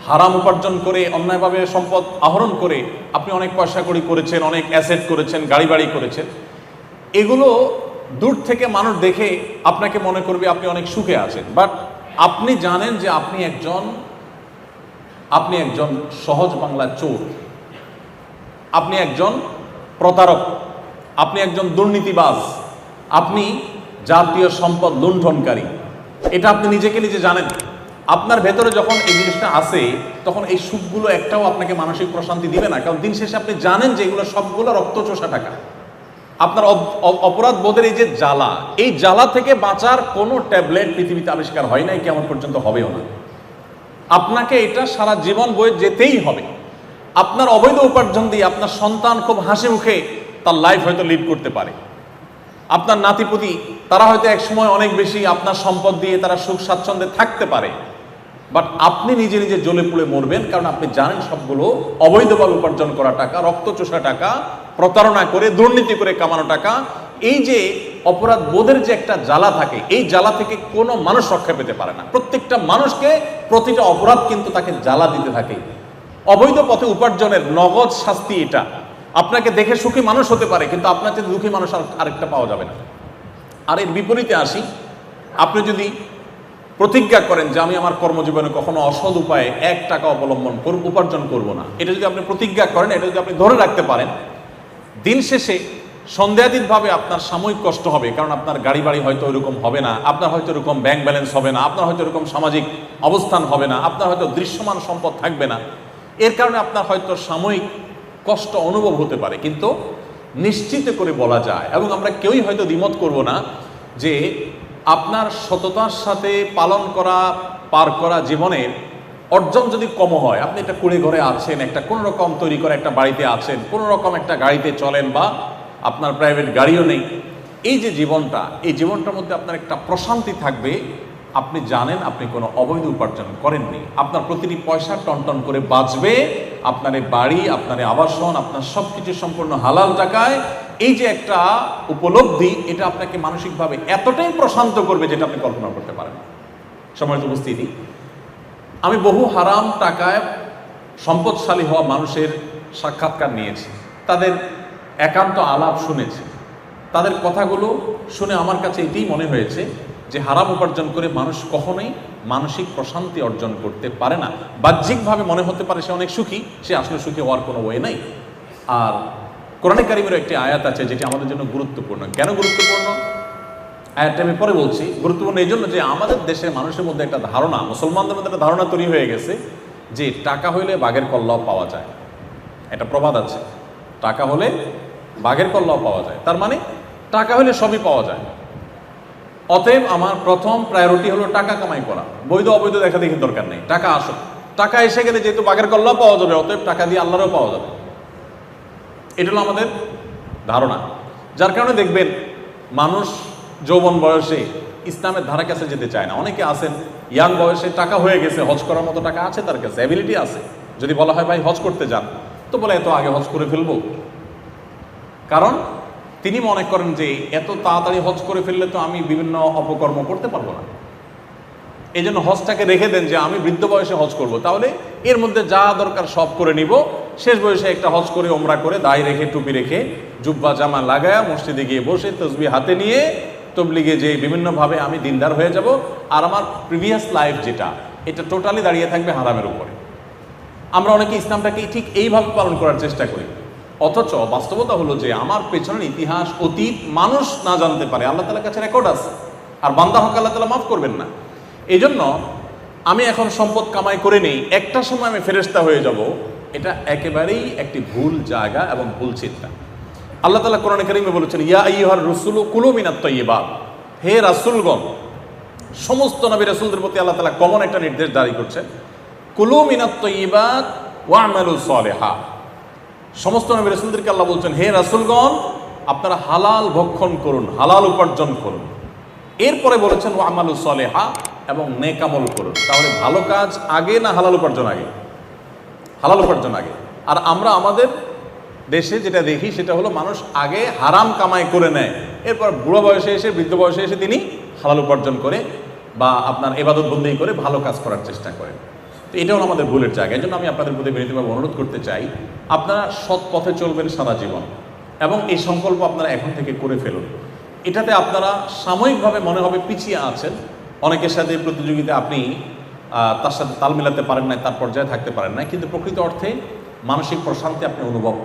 হারাম উপার্জন করে, অন্যায়ভাবে সম্পদ আহরণ করে আপনি অনেক পয়সা কড়ি করেছেন, অনেক অ্যাসেট করেছেন, গাড়ি বাড়ি করেছেন, এগুলো দূর থেকে মানুষ দেখে আপনাকে মনে করবে আপনি অনেক সুখে আছেন। বাট আপনি জানেন যে আপনি একজন সহজ বাংলা চোর, আপনি একজন প্রতারক, আপনি একজন দুর্নীতিবাজ, আপনি জাতীয় সম্পদ লুণ্ঠনকারী। এটা আপনি নিজেকে নিজে জানেন। আপনার ভেতরে যখন এই জিনিসটা আসে তখন এই সুখগুলো একটাও আপনাকে মানসিক প্রশান্তি দিবে না, কারণ দিন শেষে আপনি জানেন যে এগুলো সবগুলো রক্তচোষা টাকা। আপনার অপরাধ বোধের এই যে জ্বালা, এই জ্বালা থেকে বাঁচার কোনো ট্যাবলেট পৃথিবীতে আবিষ্কার হয় নাই, কেমন পর্যন্ত হবেও না। আপনাকে এটা সারা জীবন বয়ে যেতেই হবে। আপনার অবৈধ উপার্জন দিয়ে আপনার সন্তান খুব হাসি মুখে তার লাইফ হয়তো লিড করতে পারে, আপনার নাতিপুতি তারা হয়তো একসময় অনেক বেশি আপনার সম্পদ দিয়ে তারা সুখ স্বাচ্ছন্দ্যে থাকতে পারে, বাট আপনি নিজে নিজে জ্বলে পুড়ে মরবেন, কারণ আপনি জানেন সবগুলো অবৈধভাবে উপার্জন করা টাকা, রক্তচোষা টাকা, প্রতারণা করে দুর্নীতি করে কামানো টাকা। এই যে অপরাধ বোধের যে একটা জ্বালা থাকে, এই জ্বালা থেকে কোনো মানুষ রক্ষা পেতে পারে না। প্রত্যেকটা মানুষকে প্রতিটা অপরাধ কিন্তু তাকে জ্বালা দিতে থাকে। অবৈধ পথে উপার্জনের নগদ শাস্তি এটা। আপনাকে দেখে সুখী মানুষ হতে পারে, কিন্তু আপনার চেয়ে দুঃখী মানুষ আরেকটা পাওয়া যাবে না। আর এর বিপরীতে আসি, আপনি যদি প্রতিজ্ঞা করেন যে আমি আমার কর্মজীবনে কখনো অসৎ উপায়ে 1 টাকা অবলম্বন উপার্জন করব না, এটা যদি আপনি প্রতিজ্ঞা করেন, এটা যদি আপনি ধরে রাখতে পারেন, দিন শেষে সন্দেহাতীতভাবে আপনার সাময়িক কষ্ট হবে, কারণ আপনার গাড়ি বাড়ি হয়তো ওইরকম হবে না, আপনার হয়তো এরকম ব্যাংক ব্যালেন্স হবে না, আপনার হয়তো এরকম সামাজিক অবস্থান হবে না, আপনার হয়তো দৃশ্যমান সম্পদ থাকবে না। এর কারণে আপনার হয়তো সাময়িক কষ্ট অনুভব হতে পারে, কিন্তু নিশ্চিত করে বলা যায়, এবং আমরা কেউই হয়তো দ্বিমত করব না, যে আপনার সততার সাথে পার করা জীবনের অর্জন যদি কম হয়, আপনি একটা কুড়ে ঘরে আছেন, একটা কোনো রকম তৈরি করে একটা বাড়িতে আছেন, কোনো রকম একটা গাড়িতে চলেন, বা আপনার প্রাইভেট গাড়িও নেই, এই যে জীবনটা, এই জীবনটার মধ্যে আপনার একটা প্রশান্তি থাকবে। আপনি জানেন আপনি কোনো অবৈধ উপার্জন করেননি, আপনার প্রতিটি পয়সা টনটন করে বাঁচবে, আপনার বাড়ি, আপনার আবাসন, আপনার সব কিছু সম্পূর্ণ হালাল টাকায়। এই যে একটা উপলব্ধি, এটা আপনাকে মানসিকভাবে এতটাই প্রশান্ত করবে যেটা আপনি কল্পনা করতে পারেন না। সম্মানিত উপস্থিতি, আমি বহু হারাম টাকায় সম্পদশালী হওয়া মানুষের সাক্ষাৎকার নিয়েছি, তাদের একান্ত আলাপ শুনেছি। তাদের কথাগুলো শুনে আমার কাছে এটাই মনে হয়েছে যে হারাম উপার্জন করে মানুষ কখনোই মানসিক প্রশান্তি অর্জন করতে পারে না। বাহ্যিকভাবে মনে হতে পারে সে অনেক সুখী, সে আসলে সুখী হওয়ার কোনো ওয়ে নাই। আর কোরআনে কারিমের একটি আয়াত আছে যেটি আমাদের জন্য গুরুত্বপূর্ণ। কেন গুরুত্বপূর্ণ? আয়াতটা আমি পরে বলছি। গুরুত্বপূর্ণ এই জন্য যে আমাদের দেশের মানুষের মধ্যে একটা ধারণা, মুসলমানদের মধ্যে একটা ধারণা তৈরি হয়ে গেছে যে টাকা হইলে বাঘের কল্লাও পাওয়া যায়। একটা প্রবাদ আছে, টাকা হলে বাঘের কল্লাও পাওয়া যায়, তার মানে টাকা হলে সবই পাওয়া যায়। অতএব আমার প্রথম প্রায়োরিটি হলো টাকা কামাই করা, বৈধ অবৈধ দেখা দেখি দরকার নেই, টাকা আসুক। টাকা এসে গেলে যেহেতু বাঘের কল্লাও পাওয়া যাবে, অতএব টাকা দিয়ে আল্লাহরও পাওয়া যাবে। এটা হলো আমাদের ধারণা, যার কারণে দেখবেন মানুষ যৌবন বয়সে ইসলামের ধারা কাছে যেতে চায় না। অনেকে আছেন ইয়াং বয়সে টাকা হয়ে গেছে, হজ করার মতো টাকা আছে তার কাছে, অ্যাবিলিটি আছে, যদি বলা হয় ভাই হজ করতে যান, তো বলে এত আগে হজ করে ফেলবো, কারণ তিনি মনে করেন যে এত তাড়াতাড়ি হজ করে ফেললে তো আমি বিভিন্ন অপকর্ম করতে পারবো না, এই জন্য হজটাকে রেখে দেন যে আমি বৃদ্ধ বয়সে হজ করব, তাহলে এর মধ্যে যা দরকার সব করে নিব, শেষ বয়সে একটা হজ করে ওমরা করে দাড়ি রেখে টুপি রেখে জুব্বা জামা লাগায়া মসজিদে গিয়ে বসে তসবিহ হাতে নিয়ে তবলিগে যে বিভিন্নভাবে আমি দিনদার হয়ে যাব, আর আমার প্রিভিয়াস লাইফ যেটা, এটা টোটালি দাঁড়িয়ে থাকবে হারামের উপরে। আমরা অনেকে ইসলামটাকে ঠিক এইভাবে পালন করার চেষ্টা করি, অথচ বাস্তবতা হলো যে আমার পেছনের ইতিহাস, অতীত মানুষ না জানতে পারে, আল্লাহ তাআলার কাছে রেকর্ড আছে, আর বান্দা হক আল্লাহ তাআলা মাফ করবেন না। এই জন্য আমি এখন সম্পদ কামাই করে নেই, একটা সময় আমি ফেরেশতা হয়ে যাব, এটা একেবারেই একটি ভুল জায়গা এবং ভুল চিন্তা। আল্লাহ তাআলা কোরআনে কারিমে বলেছেন, ইয়া আইয়ুহার রাসূলু কুলু মিনাত তাইয়্যিবাত, হে রাসূলগণ, সমস্ত নবী রাসূলদের প্রতি আল্লাহ তাআলা কমন একটা নির্দেশ জারি করছেন, কুলু মিনাত তাইয়্যিবাত ওয়া'মালু সলিহা। সমস্ত নবী রাসূলদেরকে আল্লাহ বলছেন, হে রাসূলগণ, আপনারা হালাল ভক্ষণ করুন, হালাল উপার্জন করুন। এরপরে বলেছেন ওয়া'মালু সলিহা, এবং নেক আমল করুন। তাহলে ভালো কাজ আগে না হালাল উপার্জন আগে? হালাল উপার্জন আগে। আর আমরা আমাদের দেশে যেটা দেখি সেটা হলো মানুষ আগে হারাম কামাই করে নেয়, এরপর বুড়ো বয়সে এসে, বৃদ্ধ বয়সে এসে তিনি হালাল উপার্জন করে বা আপনার ইবাদত বন্দেগী করে ভালো কাজ করার চেষ্টা করেন। তো এটাও আমাদের ভুলের জায়গা। এই জন্য আমি আপনাদের প্রতি বিনীতভাবে অনুরোধ করতে চাই, আপনারা সৎ পথে চলবেন সারা জীবন, এবং এই সংকল্প আপনারা এখন থেকে করে ফেলুন। এটাতে আপনারা সাময়িকভাবে মনে হবে পিছিয়ে আছেন, অনেকের সাথে প্রতিযোগিতা আপনি তার সাথে তাল মিলাতে পারেন না, তার পর্যায়ে থাকতে পারেন না, কিন্তু প্রকৃত অর্থে মানসিক প্রশান্তি আপনি অনুভব করেন।